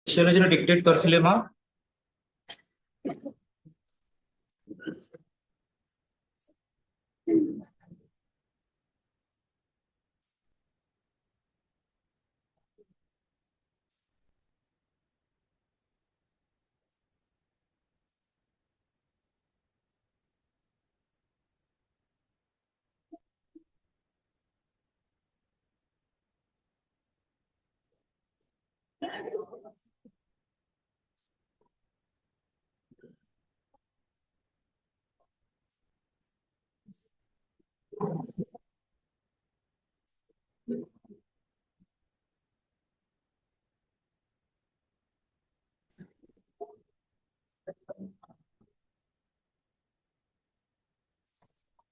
Sociology dictate करथिले मां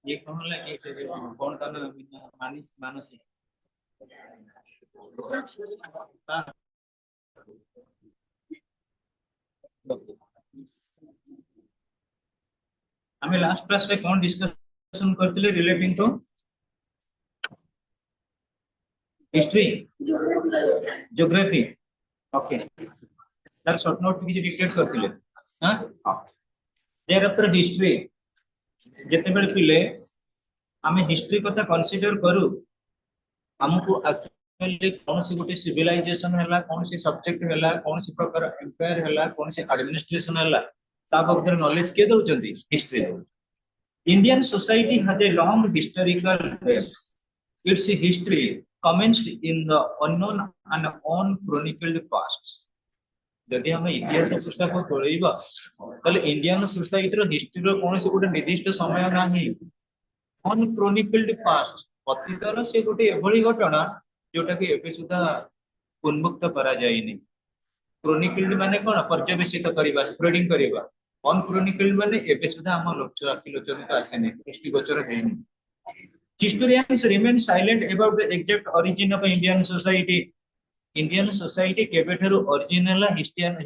ये कौन लगे कौन ता मानिस मानसी हमें लास्ट क्लास रे कौन डिस्कशन करथिले relating to history geography okay sir short note की डिक्टेट करथिले हां देयर आफ्टर हिस्ट्री जते बेल पिले हमें हिस्ट्री कथा कंसीडर करू हमको एक्चुअली कौन सी गोटे सिविलाइजेशन हैला कौन सी सब्जेक्ट हैला कौन सी प्रकार एम्पायर हैला कौन सी एडमिनिस्ट्रेशन हैला ता बद्दल नॉलेज के दउचंती हिस्ट्री दउ Indian society has a long historical base its history commenced in the unknown and unchronicled past यदि हम इतिहास पृष्ठ को तोड़ेबा तले इंडियन सोसाइटी रो हिस्ट्री रो कौन से गोटे निर्दिष्ट समय नाही अनक्रोनिकल्ड पास्ट अतीतर से गोटे एभली घटना जोटा कि एबे सुधा उन्मुक्त करा जायनी क्रोनिकल्ड माने कोन पर्यवेक्षित करबा स्प्रेडिंग करबा अनक्रोनिकल्ड माने एबे सुधा हम लोचन का आसेनी दृष्टि गोचर हेनी historians remain silent about the exact origin of Indian society Indian society केबेठरू ओरिजिनल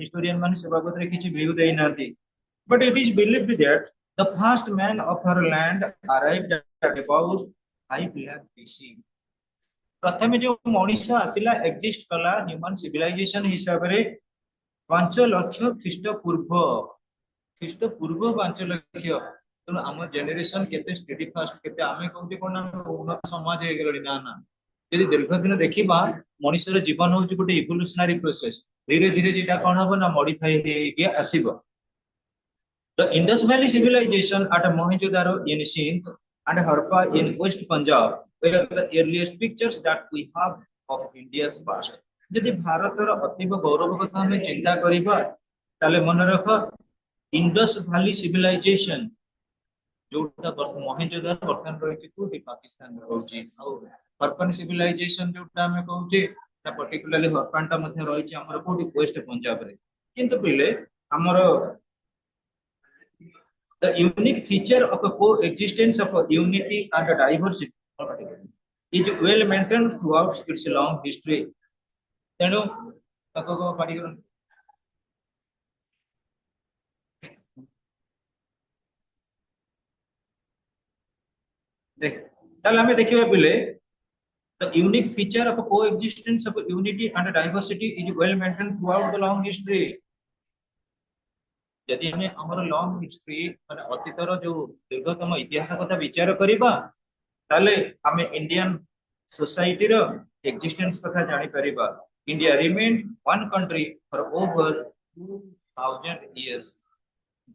historian माने से बाबत रे किछि व्यू देइ नांती but it is believed that the first man of our land arrived at about 5 lakh BC प्रथम जो मनुष्य आसिला एग्जिस्ट कला ह्यूमन सिविलाइजेशन हिसाब रे 5 लाख ख्रीष्ट पूर्व 5 लाख तो आम जेनेरेशन केते स्टडी फास्ट केते आमे कहूजे कोन उन्नत समाज हे गेलडी ना ना यदि दीर्घ दिन देखिबा मनुष्यर जीवन होउची गोटे इवोल्यूशनरी प्रोसेस धीरे धीरे जेटा कोन हबो ना मॉडिफाई हे आसीबो the Indus valley civilisation at Mohenjodaro in Sindh and Harappa in West Punjab were the earliest pictures that we have of India's past. यदि भारतर अतीब गौरव कथा हमें चिंता करिबा ताले मन रख इंडस वैली सिविलाइजेशन जोटा मोहेंजोदारो वर्तमान रहिछि कोठी पाकिस्तान में होछि आ हरप्पन सिविलाइजेशन जोटा हमें कहउछि ता पर्टिकुलरली हरप्पन ता मध्ये रहिछि हमर कोठी वेस्ट पंजाब रे किंतु पिले हमर the unique feature of a coexistence of a unity and a diversity is well maintained throughout its long history तेणु तको पारिगन देख ताले हमें देखिबा पिले the unique feature of a coexistence of unity and diversity is well maintained throughout the long history यदि हमें हमर लॉन्ग हिस्ट्री माने अतीतर जो दीर्घतम इतिहास कथा विचार करिबा ताले हमें इंडियन सोसाइटी रो एक्जिस्टेंस कथा जानि परिबा India remain one country for over 2000 years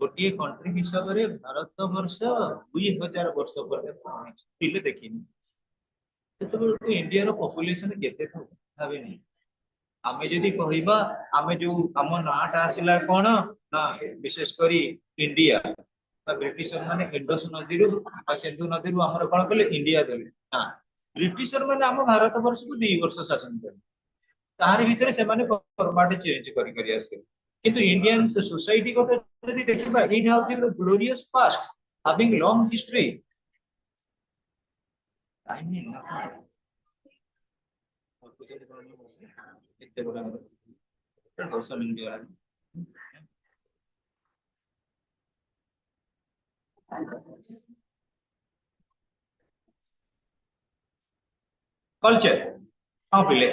गोटिए कंट्री हिसाब रे भारत वर्ष 2000 वर्ष पर पिले देखिनी तो इंडिया रो पॉपुलेशन केते था भाबे नहीं आमे जदि कहिबा आमे जो हम नाटा आसिला कोन ना विशेष करी इंडिया ब्रिटिशर माने इंडस नदी रु सिंधु नदी रु हमर कोन कले इंडिया देले हां ब्रिटिशर माने हम भारत वर्ष को 2 वर्ष शासन करे तार भीतर से माने फॉर्मेट चेंज करी करी आसे किंतु इंडियन सोसाइटी को यदि देखिबा in how the glorious past having long history I mean कितने बड़ा 200 मिनट कल्चर हाँ पिले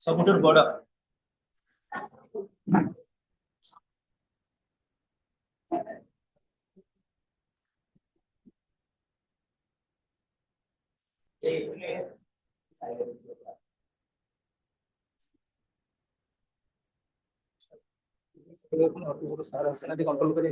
सबुठर बड़ा कंट्रोल करिए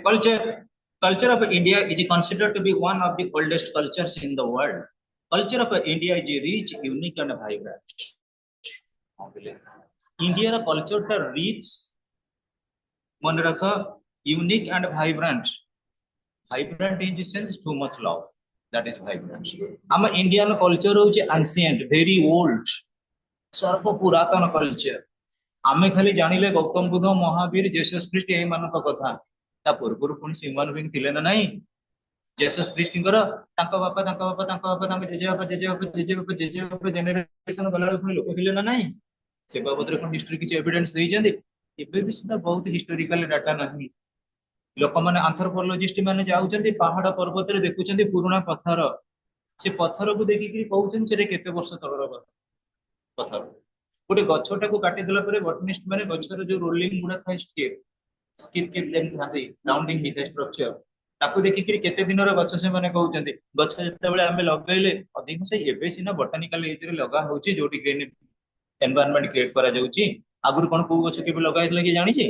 culture. Culture of India is considered to be one of the oldest cultures in the world. Culture of India is rich, unique and vibrant. India culture टा rich, मन रख, unique and vibrant. Vibrant in the sense too much love. That is vibrant. हम Indian culture होचे ancient, very old, सर्व पुरातन culture. आमे खाली जानिले Gautam Buddha Mahavir Jesus Christ एई मानक कथा ता पूर्वरु पुणी ह्यूमन बीइंग थिले ना नाही जेसस ख्रीस्टଙ୍କର तांका बापा तांका जेजेबापा जेनेरेशन गला पुणी लोक थिले ना नाही से बाबतरे कोन हिस्ट्री किछ एविडेंस देइ जंदी एबे भी सुद्धा बहुत हिस्टोरिकल डाटा नाही लोक माने एंथ्रोपोलॉजिस्ट माने जाउचंदी पहाड़ पर्वत रे देखुचंदी पुराना पत्थर से पत्थर को देखि कि कहउचन से केते वर्ष तळर पत्थर गोटे गछटा को काटी देला परे बटनिस्ट माने गछर जो रोलिंग गुडा थाइ स्किप के लेम थाते राउंडिंग हित स्ट्रक्चर ताको देखि कि केते दिन रो गछ से माने कहउचंदी गछ जते बेले हमें लगैले अधिक से एबे सिना बोटानिकल एज रे लगा होची जोटी ग्रीन एनवायरनमेंट क्रिएट करा जाउची आगुर कोन को गछ के लगाइतला कि जानि छी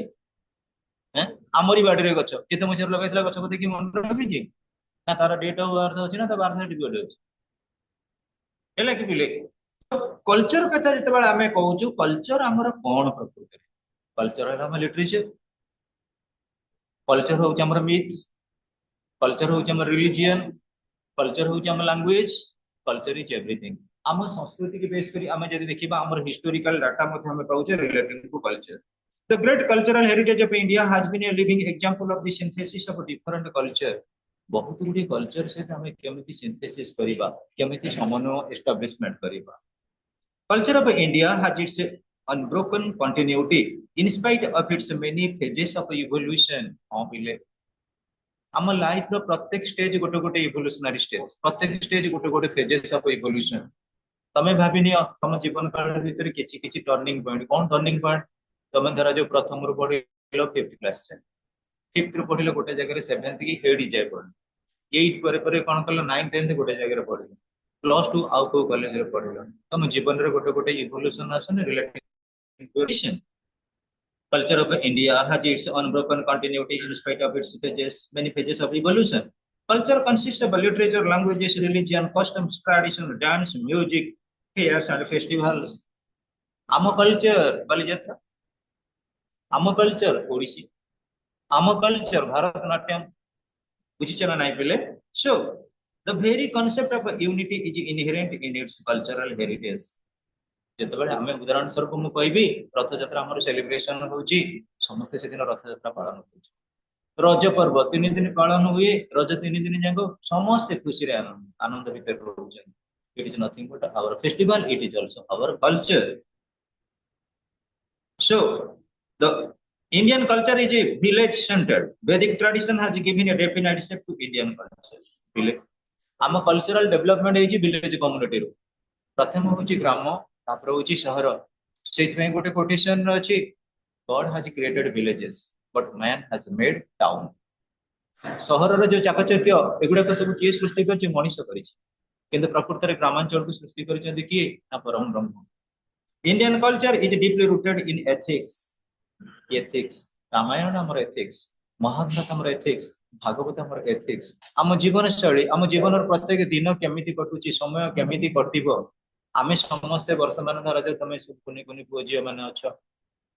हैं आमरी बाडी रे गछ केते मसिर लगाइतला गछ को देखि मन रखि छी ना तार डेट ऑफ बर्थ अछि ना त बार्थ सर्टिफिकेट अछि एला कि बिले कल्चर कथा जिते बारे आमे कहूछु कल्चर हमर कोन प्रकृति कल्चर है हम लिटरेचर कल्चर होउछ हमर मिथ कल्चर होउछ हमर रिलीजियन कल्चर होउछ हमर लैंग्वेज कल्चर इज एवरीथिंग हम संस्कृति के बेस करी हमें जदि देखिबा हमर हिस्टोरिकल डाटा मध्ये हमें पाउछे related to culture the great cultural heritage of India has been a living example of the synthesis of different culture बहुत गुडी कल्चर से हमें केमिति सिंथेसिस करिबा केमिति समन्वय एस्टैब्लिशमेंट करिबा Culture of India has its unbroken continuity in spite of its many phases of evolution. Our life ro प्रत्येक स्टेज गोटे गोटे इवोल्यूशनरी स्टेज प्रत्येक स्टेज गोटे गोटे फेजेस ऑफ इवोल्यूशन तमे भाबिनियो तम जीवन काल भीतर किछि किछि टर्निंग पॉइंट कोन टर्निंग पॉइंट तमे धरा जो प्रथम रु पढिलो 5th क्लास से 5th रु पढिलो गोटे जगह रे 7th की 8 जाय पढ 8 परे परे कोन कल 9 10th गोटे जगह रे पढिलो +2 आउ को कॉलेज रे पढिलो तम जीवन रे गोटे गोटे इवोल्यूशन आसन related tradition culture of India has its unbroken continuity in spite of its phases many phases of evolution culture consists of literature languages religion customs tradition dance music fairs and festivals आम culture Balijatra आम culture Odissi आम culture Bharatanatyam बुझिचना नाइ पेले सो the very concept of unity is inherent in its cultural heritage जेतबेले हमें उदाहरण स्वरूप मु कहबी रथ यात्रा हमर सेलिब्रेशन होची समस्त से दिन रथ यात्रा पालन होची रज पर्व 3 दिन पालन हुए रज 3 दिन जाको समस्त खुशी रे आनंद भीतर रहउछन it is nothing but our festival it is also our culture so the Indian culture is a village centered Vedic tradition has given a definite shape to Indian culture village आम कल्चरल डेवलपमेंट है village community रो प्रथम होची ग्राम तापर होची शहर सेथमे गोटे quotation अछि God has created villages but man has made town शहर रो जो चाकचक्य एगुडा को सब किए सृष्टि करछि मनुष्य करिछि किंतु प्रकृति रे ग्रामांचल को सृष्टि करिछन्ति किए ना परम ब्रह्म Indian culture is deeply rooted in ethics Ramayana हमर एथिक्स महाभारत हमर एथिक्स भागवत हमर एथिक्स आम जीवन शैली आम जीवन प्रत्येक दिन केमिति कटुची समय केमिति कटिबो आमे समस्त वर्तमान धरा जे तमे सब कुनी कुनी पुओजियो माने अछ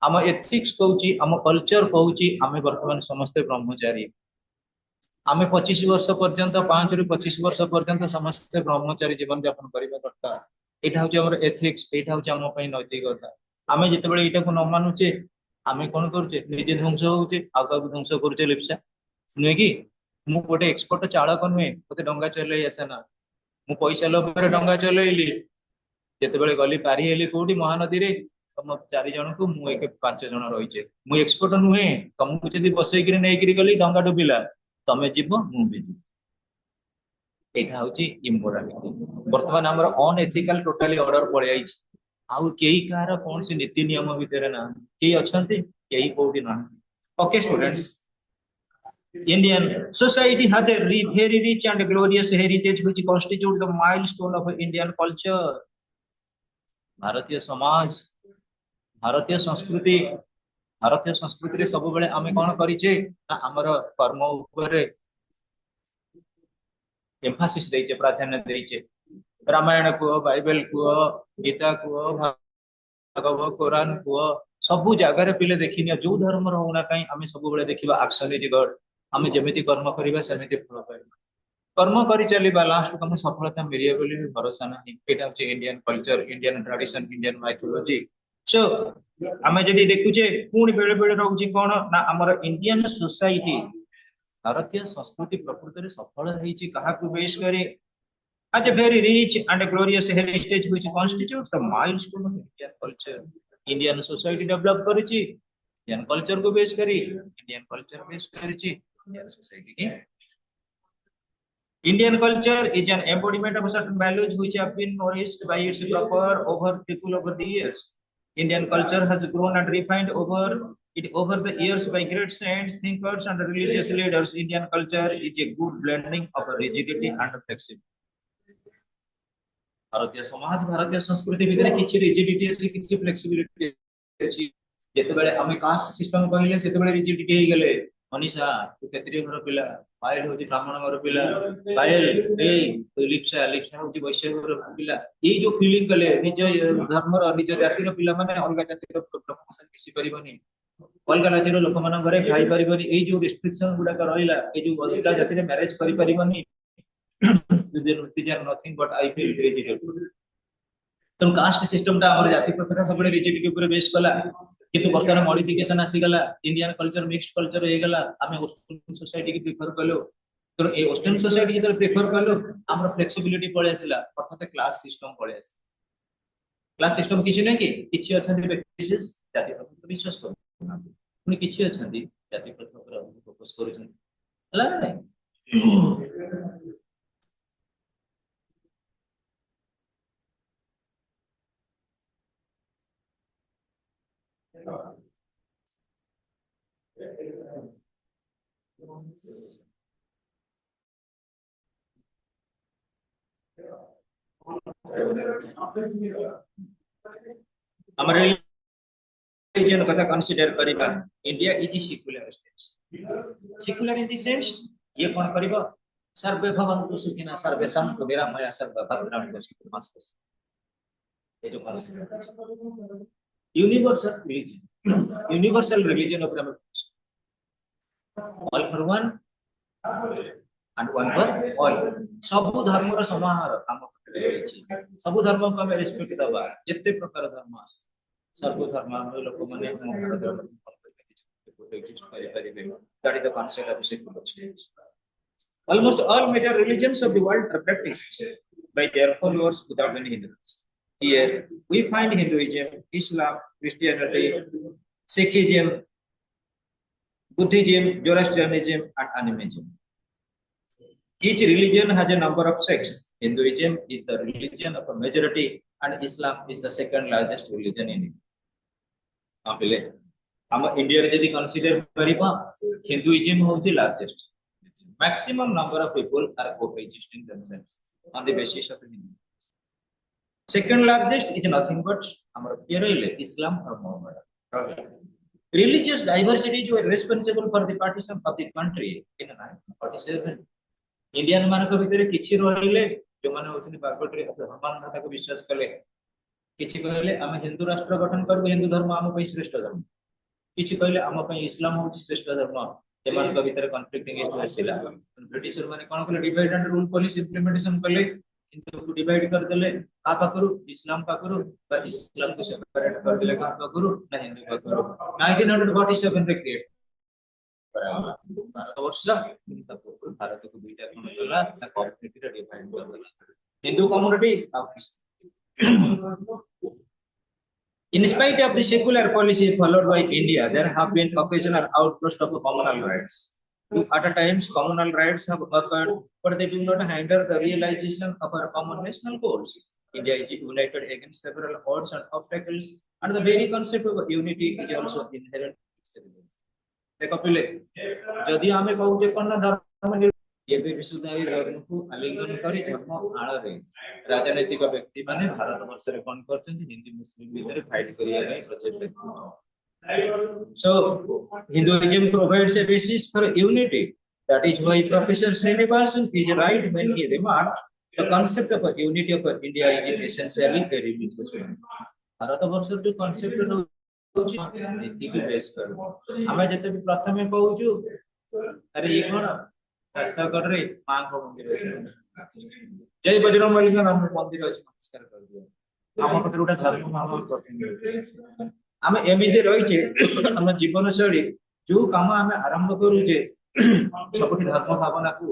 आम एथिक्स कहउची आम कल्चर कहउची आमे वर्तमान समस्त ब्रह्मचारी आमे 25 वर्ष पर्यंत 5 रु 25 वर्ष पर्यंत समस्त ब्रह्मचारी जीवन यापन करिबा दरकार एटा होची हमर एथिक्स एटा होची आम पई नैतिकता आमे जेतेबेले एटा को न मानुचे आमे कोन करूचे निजे ध्वंस होउचे आका ध्वंस करूचे लिप्सा नुहे कि मु गोटे एक्सपर्ट चालक नुहे मते डंगा चलै आसेना मु पैसा लोभरे डंगा चलैली जेतेबेले गली पारी हेली कोडी महानदी रे तम 4 जन को मु एक 5 जन रहिचे मु एक्सपर्ट नुहे तुमको जदी बसै गिरी नै गिरी गली डंगा डुबिला तमे जीवो मु भी एटा होची इमोरालिटी वर्तमान हमर अनएथिकल टोटली ऑर्डर पळे आइछ आउ केही कार कोन से नीति नियम भितर ना केही अछंती केही कोठी ना okay students Indian society has a very rich and glorious heritage which constitute the milestone of Indian culture Bharatiya Samaj भारतीय संस्कृति रे सब बेले आमे कोन करिचे ना हमर कर्म ऊपर एम्फासिस देइचे प्राधान्य देइचे रामायण को बाइबल को गीता को भागवत कुरान को सब जगह पिले देखिनिया जो धर्म रहउना काई आमे सब बेले देखिबा एक्शन इज गॉड आमे जेमिति कर्म करिबा सेमिति फल पाइबा कर्म करी चलीबा लास्ट को हम सफलता मिलिए बोली भी भरोसा नहीं एटा होचे Indian culture Indian tradition Indian mythology so आमे जदी देखुचे पुणी बेले बेले रहउची कोन ना हमर इंडियन सोसाइटी भारतीय संस्कृति प्रकृति रे सफल रहिची काहा को बेस करे as a very rich and glorious heritage which constitutes the milestone of Indian culture Indian society develop करिची Indian culture को बेस करी Indian culture बेस करिची Indian society की Indian culture is an embodiment of certain values which have been nourished by its proper over people over the years. Indian culture has grown and refined over the years by great saints, thinkers, and religious leaders. Indian culture is a good blending of rigidity and flexibility. Bharatiya Samaj भारतीय संस्कृति भितर किछि rigidity अछि किछि flexibility अछि जेते बेले हमें कास्ट सिस्टम कहिले सेते बेले रिजिडिटी हे गेले मनीषा तू केतरी घर पिला पायल होची ब्राह्मण घर पिला पायल ए लिप्सा लिप्सा होची वैश्य घर पिला ए जो फीलिंग कले निज धर्म रो निज जाति रो पिला माने अलगा जाति रो प्रमोशन किछि परिबनी अलगा जाति रो लोक मान घरे खाई परिबनी ए जो रिस्ट्रिक्शन गुडा का रहिला ए जो अलगा जाति रे मैरिज करि परिबनी these are nothing but I feel rigid तो कास्ट सिस्टम ता हमर जाति प्रथा सब रिजिडिटी ऊपर बेस कला किंतु वर्तमान मॉडिफिकेशन आसी गला इंडियन कल्चर मिक्स्ड कल्चर हे गला हमें वेस्टर्न सोसाइटी की प्रेफर कलो तो ए वेस्टर्न सोसाइटी के प्रेफर कलो हमर फ्लेक्सिबिलिटी पळे आसिला अर्थात क्लास सिस्टम पळे आसी क्लास सिस्टम किछि नै कि किछि अथांती बेसिस जाति प्रथा विश्वास करू पुनी किछि अथांती जाति प्रथा ऊपर फोकस करू छन हला नै हमारे रिलीजन कथा कंसीडर करिबा India is secular state secular in the sense ये कोन करिबो सर्वे भवन्तु सुखिनः सर्वे सन्तु निरामया सर्वे भद्राणि पश्यन्तु ये जो concept universal religion of all for one and one for all सब धर्म रो समाहार हम सब धर्म को हम रिस्पेक्ट दबा जत्ते प्रकार धर्म सर्व धर्म हम लोक माने हम धर्म एग्जिस्ट करि परिबे that is the concept of secular state almost all major religions of the world are practiced by their followers without any hindrance here we find Hinduism Islam Christianity Sikhism Buddhism Zoroastrianism and animism. Each religion has a number of sects. Hinduism is the religion of a majority and Islam is the second largest religion in India. आपिले हम India रे यदि consider करिबा Hinduism होची largest maximum number of people are coexisting themselves on the basis of Hindu. Second largest is nothing but हमर Kerala Islam or Muhammad. Religious diversity is responsible for the partition of the country in 1947. Indian मान को भीतर किछि रहिले जो माने होछन बारकोट रे धर्मान्धता को विश्वास कले किछि कहले हम हिंदू राष्ट्र गठन करबो हिंदू धर्म हम पई श्रेष्ठ धर्म किछि कहले हम पई इस्लाम होछि श्रेष्ठ धर्म एमान को भीतर कॉन्फ्लिक्टिंग इशू आसिला ब्रिटिशर माने कोन कले divide and rule policy implementation कले हिंदू को डिवाइड कर देले का पाकरू इस्लाम पाकरू बा इस्लाम को सेपरेट कर देले का पाकरू ना हिंदू पाकरू 1947 रे क्रिएट भारत वर्ष भारत को दुईटा कला कम्युनिटी रे डिवाइड कर Hindu community in spite of the secular policy followed by India there have been occasional outbursts of communal rights At a times, communal rights have occurred, but they do not hinder the realization of our common national goals. India is united against several odds and obstacles, and the very concept of unity is also inherent. देखो पिले जदि आमे कहूजे कोन ना धर्म एबे विशुद्धाई धर्म को आलिंगन करी धर्म आळरे राजनीतिक व्यक्ति माने भारत वर्ष रे कोन करछन हिंदू मुस्लिम भितर फाइट करिया रे प्रचेत so Hinduism provides a basis for unity. That is why Professor Srinivasan is right when he remarked the concept of a unity of India is essentially a religious one. Bharat वर्ष जो concept नो नीति की base कर हमें जते भी प्रथमे कहूछु अरे ये कोन रास्ता कर रे मां को मंदिर जय बजरंगबली का नाम मंदिर अछि नमस्कार कर दियो हम कते उटा धर्म मान हमें एमिदे रहिचे हम जीवन शैली जो काम हमें आरंभ करू जे सबठी धर्म भावना को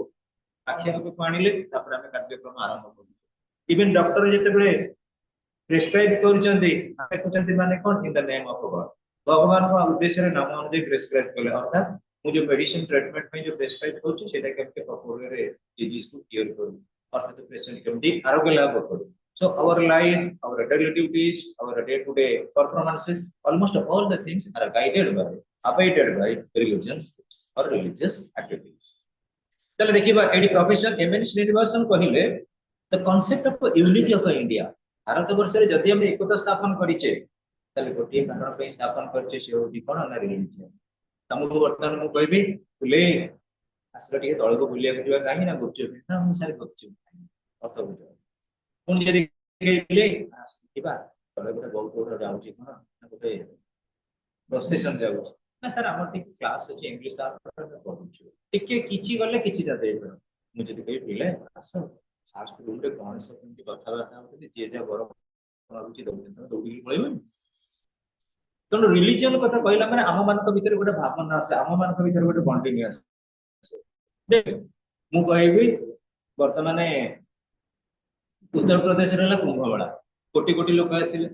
आख्या को पानिले तापर हमें कार्यक्रम आरंभ करू इवन डॉक्टर जते बळे प्रिस्क्राइब करूचंदी कहउचंदी माने कोन in the name of God भगवान को उद्देश्य रे नाम अनुसार प्रिस्क्राइब करले अर्थात मु जो मेडिसिन ट्रीटमेंट में जो प्रिस्क्राइब करूची सेटा केमके प्रॉपर रे डिजीज को क्योर करू अर्थात पेशेंट केमदी आरोग्य लाभ करू so our life our daily duties our day to day performances almost all the things are guided by abided by religions or religious activities चलो देखिबा एडी प्रोफेसर एमएन श्रीनिवासन कहिले the concept of unity of India Bharat वर्ष रे जदि हम एकता स्थापन करिचे तले गोटे कारण पे स्थापन करचे से होती कोन ना रिलीजियन तमु वर्तमान मु कहबी बुले आसला टिके तळ को बुलिया जिवा काहे ना गुपचुप ना हम सारे गुपचुप अर्थ बुझो पुन जदि गेले किबा तळे गोटे बहुत गोटे जाउची कोन ना गोटे प्रोसेशन जाउची ना सर हमर टिक क्लास अछि इंग्लिश ता पढुछु टिके किछि गले किछि जाते मु जदि कहि पिले आसो फास्ट रूम रे कोन से केमति कथा बार्ता होते जे जे बर मागुची दउते दौड़ी पळेबे तनो रिलीजन कथा कहला माने आम मान भीतर गोटे भावना आसे आम मान भीतर गोटे बॉन्डिंग आसे देख मु कहबी वर्तमान उत्तर प्रदेश रे कुंभ मेला कोटी कोटी लोक आसिले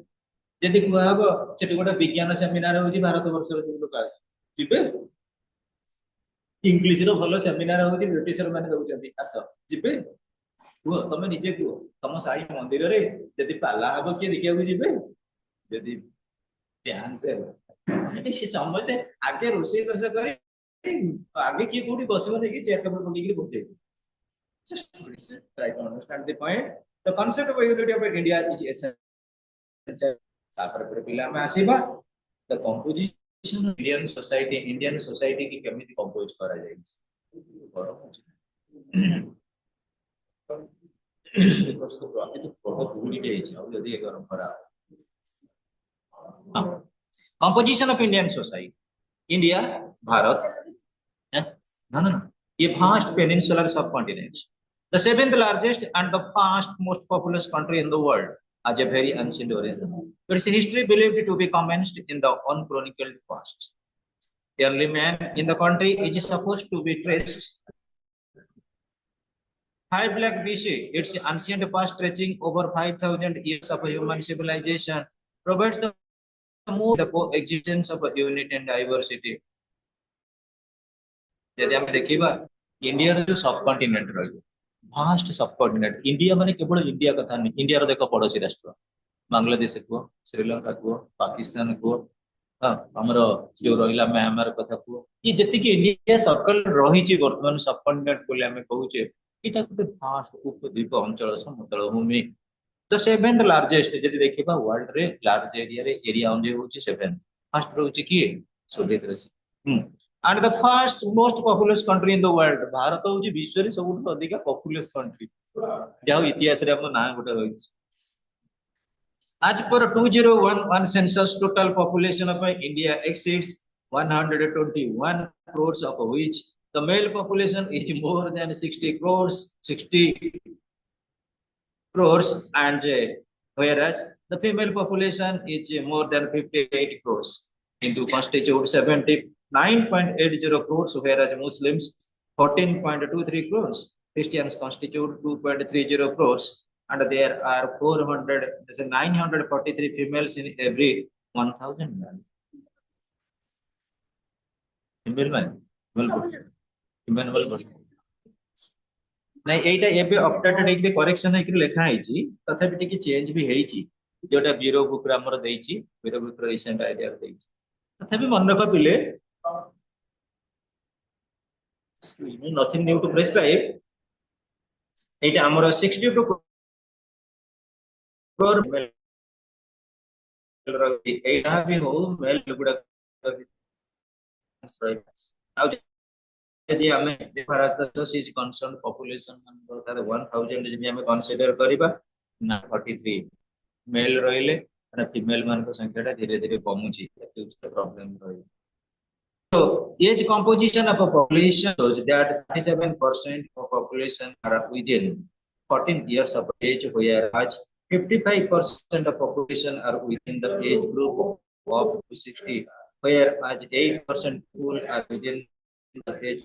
जदि कुआ हबो सेठी गोटे विज्ञान सेमिनार होजी भारत वर्ष रे लोक आसे जिबे इंग्लिश रो भलो सेमिनार होजी ब्रिटिशर माने दउचंती आस जिबे कुआ तमे निजे कुआ तम साई मंदिर रे जदि पाला हबो के देखिया को जिबे जदि ध्यान से से समझते आगे रोषे कैसे करे आगे की कोडी बसबो नै कि चेयर टेबल पकड़ी के बसते just try to understand the point the concept of unity of India is essential तापर पर पिला में आसीबा the composition of Indian society की केमिति कंपोज करा जाय उसको प्रॉफिट बहुत भूली गई है अब यदि गरम करा composition of Indian society India Bharat no a vast peninsular subcontinent the seventh largest and the fast most populous country in the world has a very ancient origin its history believed to be commenced in the unchronicled past early man in the country is supposed to be traced 5 lakh BC its ancient past stretching over 5000 years of human civilization provides the coexistence of unity and diversity यदि हम देखिबा India रो सब continent रही fast सब continent India माने केवल India कथा नहीं इंडिया रो देखो पड़ोसी राष्ट्र बांग्लादेश को श्रीलंका को पाकिस्तान को हां हमरो जो रहिला म्यांमार कथा को ये जति कि इंडिया सर्कल रही छि वर्तमान सब कॉन्टिनेंट बोले हमें कहूचे इटा कोते फास्ट उपद्वीप अंचल समतल भूमि the seventh largest जदि देखिबा वर्ल्ड रे लार्ज एरिया ओनली होची 7 फर्स्ट रहउची की Soviet Russia and the first most populous country in the world Bharat होची विश्व रे सबुठ अधिक पॉपुलस कंट्री जाउ इतिहास रे हमर ना गोटे रहिछि as per 2011 census total population of India exceeds 121 crores of which the male population is more than 60 crores and whereas the female population is more than 58 crores Hindu constitute 79.80 crores whereas Muslims 14.23 crores Christians constitute 2.30 crores and there are 943 females in every 1000 men female man Emmanuel नहीं एटा एबे updated एक correction है कि लेखा आइची तथापि टिके change भी हेइची जोटा ब्यूरो बुक रे हमर देइची ब्यूरो बुक रे रिसेंट आइडिया देइची तथापि मन रख पिले नथिंग न्यू टू प्रेस्क्राइब एटा हमर 62 करोड़ मेल एटा भी हो मेल गुडा यदि हमें Bharat is concern population number 1000 यदि हमें कंसीडर करिबा ना 43 मेल रहिले और फीमेल मान को संख्या धीरे धीरे कमुची प्रॉब्लम रही so age composition of a population shows that 37% of population are within 14 years of age whereas 55% of population are within the age group of 60 whereas 8% people are within the age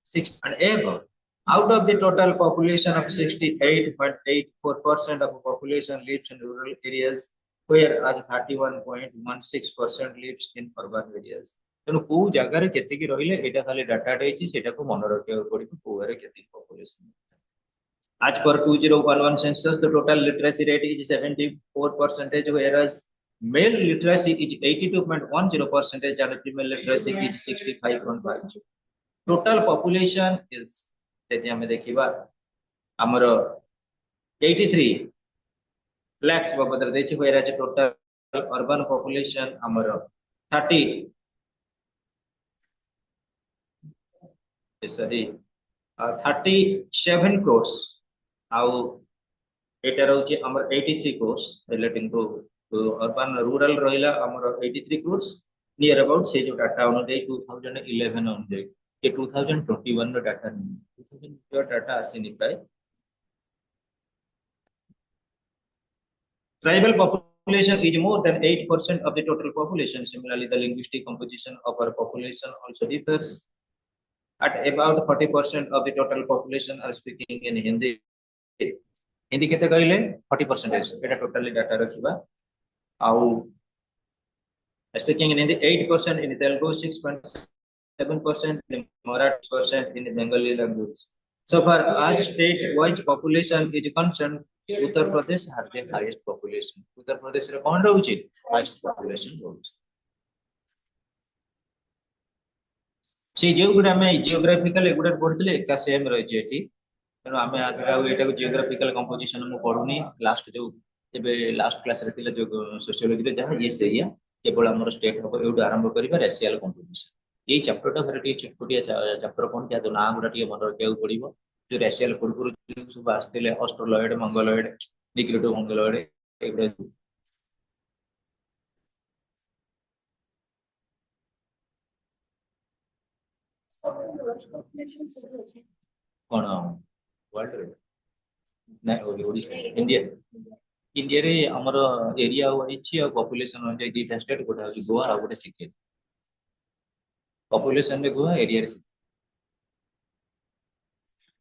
6 and above. Out of the total population of 68.84% of the population lives in rural areas, whereas 31.16% lives in urban areas. तेणु को जगह केते की रहिले एटा खाली data देछि सेटा को मन रखिया पड़िबो कोरे केते population as per 2011 census the total literacy rate is 74% whereas male literacy is 82.10% and female literacy is 65.50 total population is यदि हमें देखिबा हमर 83 lakhs बबदर देछि whereas total urban population हमर 37 crores आउ एटा रहउची हमर 83 crores relating to urban rural रहिला हमर 83 crores नियर अबाउट से जो डाटा उन दे 2011 उन दे ये 2021 रो डाटा नहीं 2020 डाटा आसीनी प्राय tribal population is more than 8% of the total population similarly the linguistic composition of our population also differs at about 40% of the total population are speaking in hindi hindi केते कहले 40% एटा totally data रखिबा आउ speaking in Hindi 8% in Telugu 6.7% in Marathi 6% in Bengali language so far as state wise population is concerned Uttar Pradesh has the highest population Uttar Pradesh रे कोन रहउची highest population रहउची से जो गुडा में geographical एगुडा पढितले एका same रहि जेठी तेनु आमे आगरा एटा को जियोग्राफिकल कंपोजिशन मु पढुनी लास्ट जो एबे लास्ट क्लास रे थिले जो सोशियोलॉजी रे जहा ये सेया केवल हमर स्टेट हो एउड आरंभ करिबा रेशियल कंपोजिशन ए चैप्टर टा भरे छोटिया चैप्टर कोन क्या तो ना गुडा टिके मन रखिया पड़िबो जो रेशियल पूर्व जो सब आस्तिले ऑस्ट्रोलॉइड मंगोलॉइड डिक्रेटो मंगोलॉइड एबे कोन वर्ल्ड रे ना ओडिशा इंडिया इंडिया रे हमर एरिया होइछि और पॉपुलेशन हो जाय दीटा स्टेट गोटा होछि गोवा और गोटे सिक्किम पॉपुलेशन में गोवा एरिया रे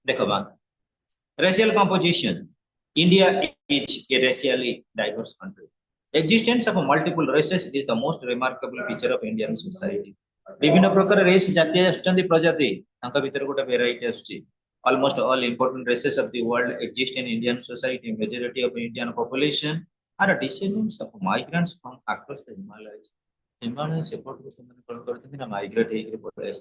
देखो बा racial composition India is a racially diverse country existence of multiple races is the most remarkable feature of Indian society विभिन्न प्रकार रेस जाति असचंदी प्रजाति तांका भीतर गोटे वेराइटी आछी almost all important races of the world exist in Indian society majority of Indian population are descendants of migrants from across the Himalayas support को समझ कर करते ना माइग्रेट हेके पड़े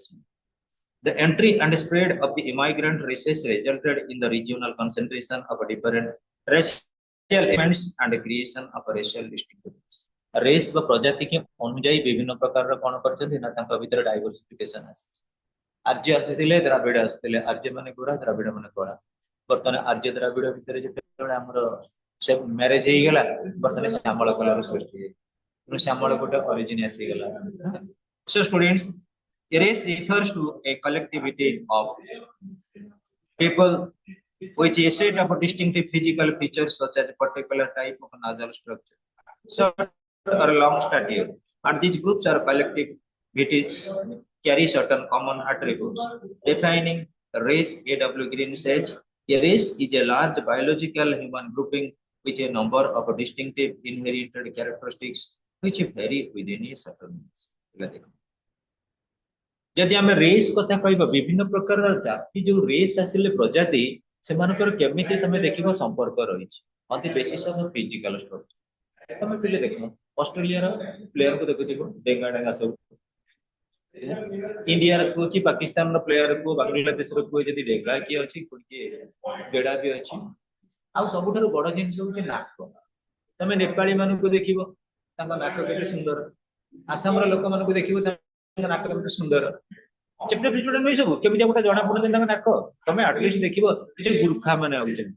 The entry and spread of the immigrant races resulted in the regional concentration of different racial elements and creation of racial distinctiveness. Race व प्रजाति के अनुଯାयी विभिन्न प्रकार रो कोन करछथि ना तांका भीतर डाइवर्सिफिकेशन आछि आर्य आसीथिले द्राविड आसीथिले आर्य माने गोरा द्राविड माने कला बर्तन आर्य द्राविड भीतर जते हमर से मैरिज हेई गेला बर्तन श्यामल कलर सृष्टि श्यामल गोटे ओरिजिन आसी गेला so students A race refers to a collectivity of people with a set of distinctive physical features such as a particular type of nasal structure, short or long stature, and these groups are collectivities carry certain common attributes. Defining race, A.W. Green says, a race is a large biological human grouping with a number of distinctive inherited characteristics which vary within a certain race. जदि आम race कथा कह विभिन्न प्रकार जाति जो race आसिले प्रजाति से केमिति तमे देखिबो संपर्क रही on the basis of physical structure तमे पिले देखो ऑस्ट्रेलिया रो प्लेयर को देखो डेंगा डेंगा सब इंडिया रो कि पाकिस्तान रो प्लेयर को बांग्लादेश रो को जदि डेंगा की अछि कि गेडा भी अछि आ सबुठारु बड़ जिनिस होछि नाक तमे नेपाली मानु को देखिबो तांका नाक केते सुंदर आसाम रो लोक मानु को देखिबो तांका नाक केते सुंदर चैप्टर पिछोडे नै सब केमिति गोटा जणा पडन तांका नाक तमे एटलीस्ट देखिबो जे गुरखा माने आउछन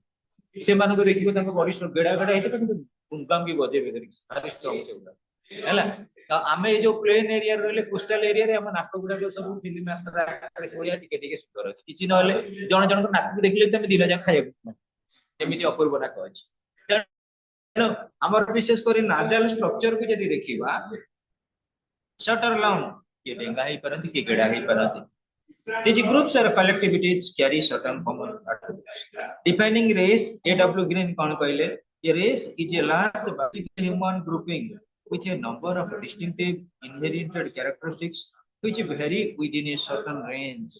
से मानु को देखिबो तांका बॉडी स्ट्रक्चर गेडा गेडा हेते किंतु गुंगाम की बजे बेदरी भारी स्ट्रांग छै हैला तो आमे जो प्लेन एरिया रहले कोस्टल एरिया रे हम नाक गुडा जो सब फिल्म मास्टर एक्ट्रेस होया टिके टिके सुंदर अछि किछि नहले जण जण को नाक को देखले तमे दिला जा खाय केमिति अपूर्व नाक अछि तेणु हमर विशेष करी नाजल स्ट्रक्चर को यदि देखिबा शटर लॉन्ग ये डेंगा ही परंतु के गेडा ही परंतु these groups or collectivities carry certain common attributes defining race AW Green kon kaile a race is a large basic human grouping with a number of distinctive inherited characteristics which vary within a certain range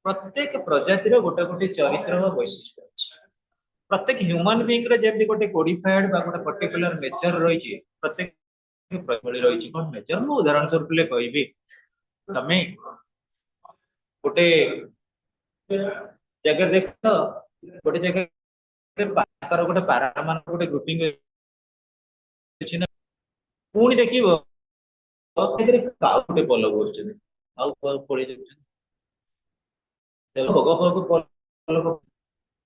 प्रत्येक प्रजातिर गोटे गोटे चरित्र व वैशिष्ट्य अछि प्रत्येक human being रे जेमि गोटे कोडिफाइड बा गोटे पर्टिकुलर नेचर रही छि प्रत्येक प्रबली रही छि कोन नेचर मु उदाहरण स्वरूप ले कहबी तमे गोटे जगह देख गोटे जगह पातर गोटे पारा मान गोटे ग्रुपिंग अछि ना पुणी देखिबो केतरे काउटे पलो बसछन आउ पळे जाछन ते भगो भगो पलो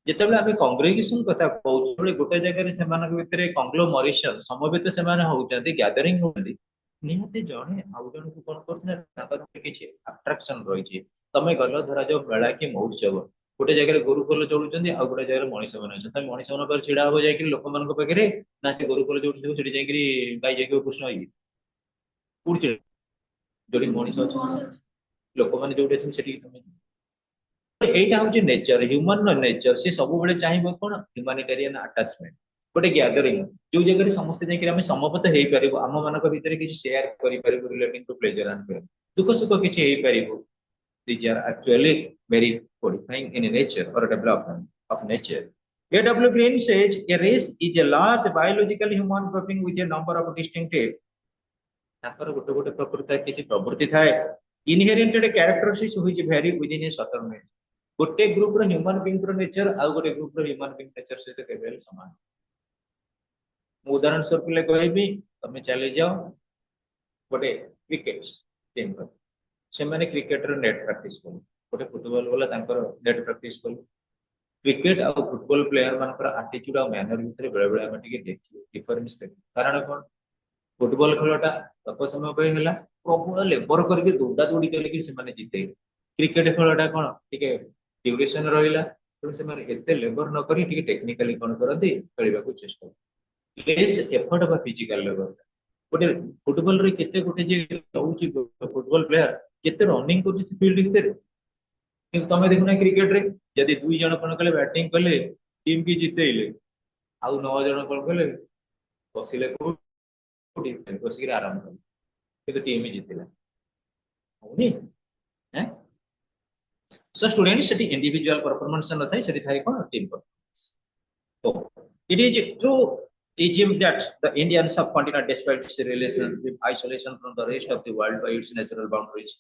जेतेबेले आमे कांग्रेगेशन कथा कहू गोटे जगह रे सेमानक भितरे कांग्लोमरेशन समवेत सेमाने होउचंती गैदरिंग होउली निहते जणे आउ जण को कोन करथना ताकर किछि अट्रैक्शन रही छि तमे गलो धरा जो मेला की महोत्सव गोटे जगह गुरुकुल चलुचंदी आ गोटे जगह मनीष मन अछि तमे मनीष मन पर छिडा हो जाय कि लोक मन को पकरे ना से गुरुकुल जोठी छिडी जाय कि गाय जाय कि कृष्ण होई पुडछ जोडी मनीष अछि लोक मन जोठी अछि सेठी तमे एटा होची नेचर ह्यूमन नेचर से सब बेले चाहिबो कोन ह्यूमैनिटेरियन अटैचमेंट गोटे गैदरिंग जो जगह समस्त जाय कि हम समपत हेई परिबो हम मानक भीतर किछि शेयर करि परिबो relating to pleasure and pain दुख सुख किछि हेई परिबो these are actually very codifying in nature or development of nature. A.W. Green says a race is a large biological human grouping with a number of distinctive ताकर गोटे गोटे प्रकृति किछि प्रवृत्ति थाए inherited characteristics which vary within a certain range गोटे group रो human being रो nature आ गोटे group रो human being nature से केवल समान उदाहरण स्वरूप ले कहबी तमे चले जाओ गोटे क्रिकेट टीम रो से माने क्रिकेट रो नेट प्रैक्टिस करू गोटे फुटबॉल वाला तांकर नेट प्रैक्टिस करू क्रिकेट आ फुटबॉल प्लेयर मानकर एटीट्यूड आ मैनर भितर बेले बेले हम टिके देखियो डिफरेंस देखियो कारण कोन फुटबॉल खेलटा तप समय पे हला प्रबल लेबर करके दौड़ा दौड़ी करके से माने जीते क्रिकेट खेलटा कोन टिके ड्यूरेशन रहिला तो से माने एते लेबर न करी टिके टेक्निकली कोन करथि खेलबा को चेष्टा लेस एफर्ट बा फिजिकल लेबर गोटे फुटबॉल रे केते गोटे जे रहउची फुटबॉल प्लेयर केते रनिंग करछि फील्ड भीतर कि तमे देखुना क्रिकेट रे यदि दुई जण कोन कले बैटिंग कले टीम की जितेइले आउ 9 जण कोन कले बसिले कोठी बसिक आराम कले किंतु टीम ही जितेला होनी हैं सो स्टूडेंट्स सेठी इंडिविजुअल परफॉर्मेंस न थाई सेठी थाई कोन टीम परफॉर्मेंस तो it is true assume that the Indian subcontinent, despite its relation with isolation from the rest of the world by its natural boundaries,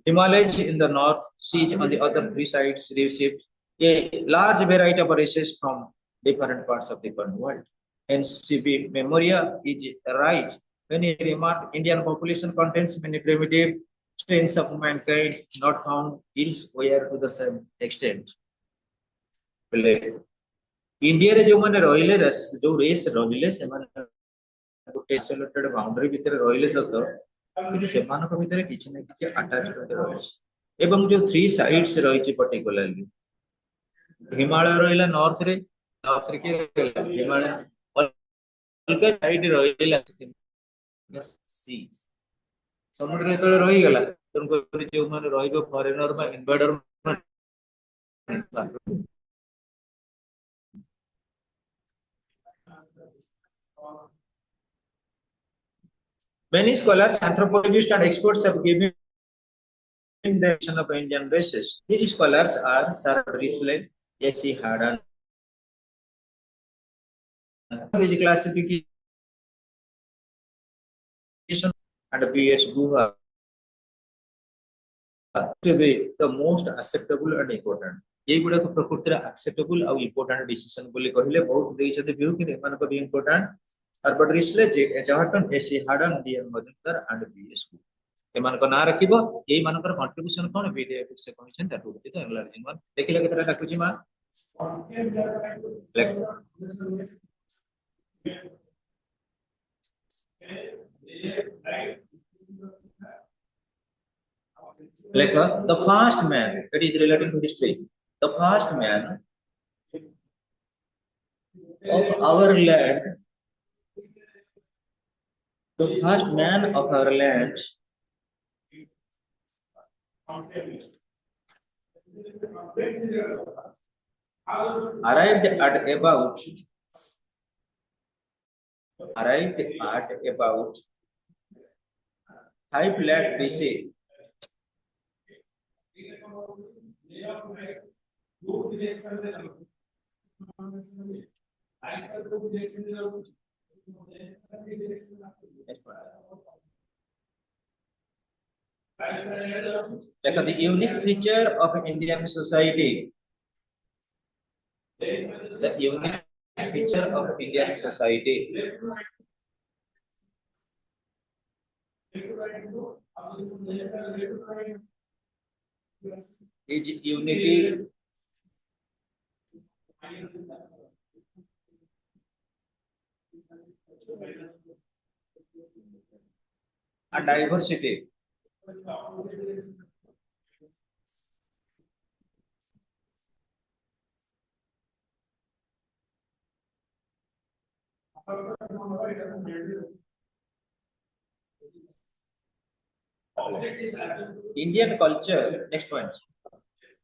Himalayas in the north, seas on the other three sides, received a large variety of races from different parts of the world. Hence, CB Memoria is right when he remarked Indian population contains many primitive strains of mankind not found elsewhere to the same extent. India रे जो माने रहिले जो race रहिले से माने गोटे isolated boundary भीतर रहिले सत कि से मानक भीतर किछि न किछि अटैचमेंट रहिछि एवं जो थ्री साइड्स रहिछि पर्टिकुलरली हिमालय रहिला नॉर्थ रे के हिमालय अलग साइड रहिला सी समुद्र तळे रहि गेला तन जो माने रहिबो फॉरेनर बा invader Many scholars, anthropologists, and experts have given the nation of Indian races. These scholars are Sir Risley, J.C. Harden, is classification and B.S. Guha to be the most acceptable and important. ये गुड़ा को प्रकृति रे acceptable और important decision बोली कहले बहुत देई छथि view कि एमान को भी important Herbert Risley, Jordan, A.C. Harden, D.M. Majumdar and B.S. Guha एमान को ना रखिबो एई मानकर कंट्रीब्यूशन कोन विदे से commission that would be the enlarging one देखिला केतरा डाकुची मा like the first man, it is relating to history. The first man of our land, the first man of our land arrived at about 5 lakh BC. Like the unique feature of Indian society, the unique feature of Indian society is unity and diversity. Indian culture, next point.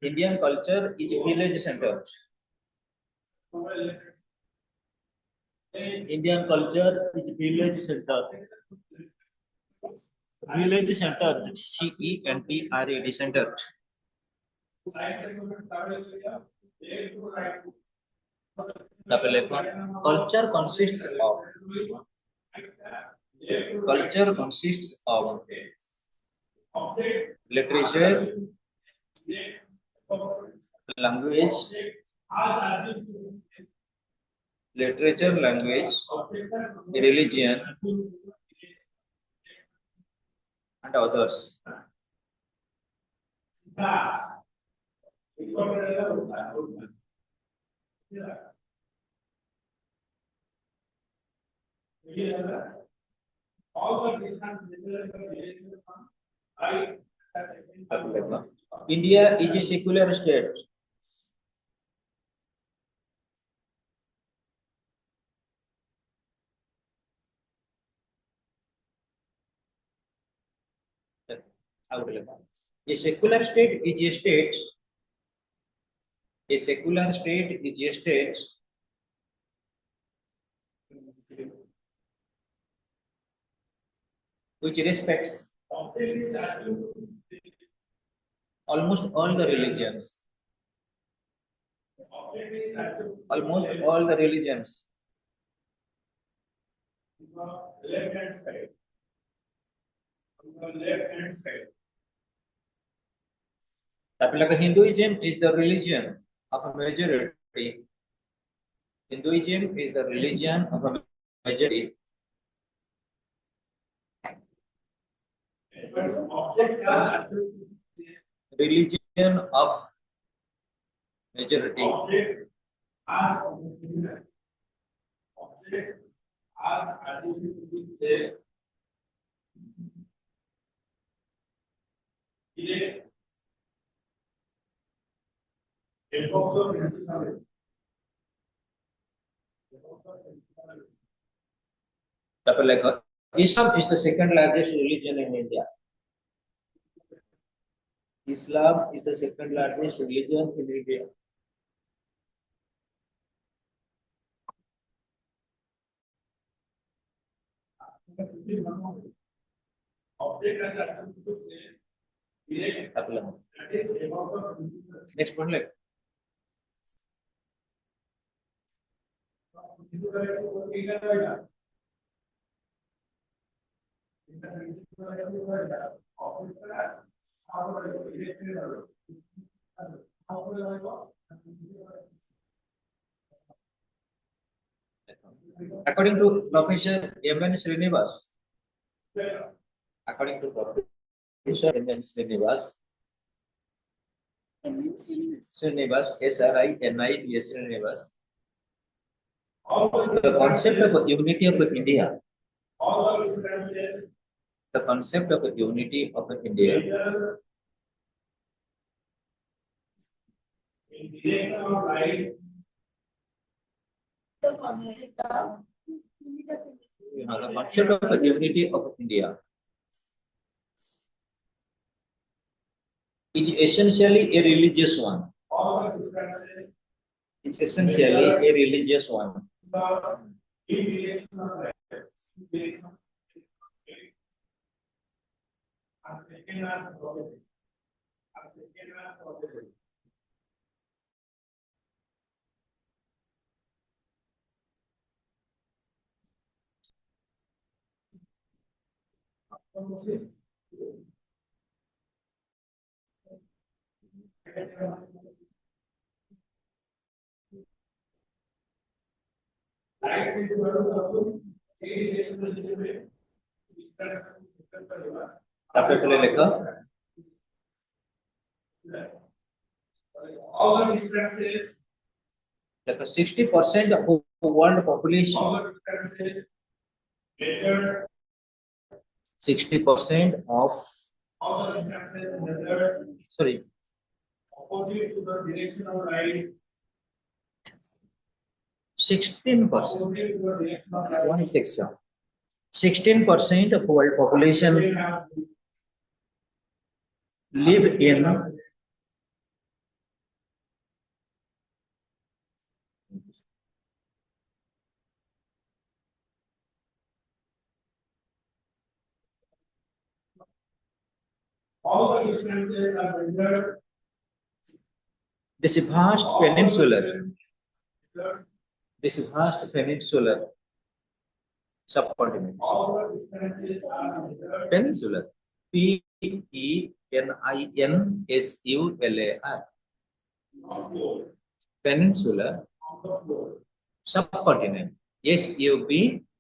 Indian culture is village centered. Indian culture is village centered. Village centered, CENTRED centered. Culture consists of literature, language, religion, and others. India is a secular state. A secular state is a state. A secular state is a state which respects almost all the religions. Almost all the religions. Left-hand side. Hinduism is the religion of a majority. Hinduism is the religion of a majority. Religion of majority. Islam is the second largest religion in India. Islam is the second largest religion in India. Next one, like. According to Professor M.N. Srinivas, according to Professor M.N. Srinivas, Srinivas, S-R-I-N-I-V-S, Srinivas, the concept of unity of India, the concept of unity of India the concept of unity of India is essentially a religious one. It's essentially a religious one. All the differences. Like 60% of world population. 60% of. Sorry. Opposite to the direction of light. 16%. 16% of world population live in all the distances are measured. This vast peninsular subcontinent. Peninsular. Peninsular. Peninsular subcontinent. SUB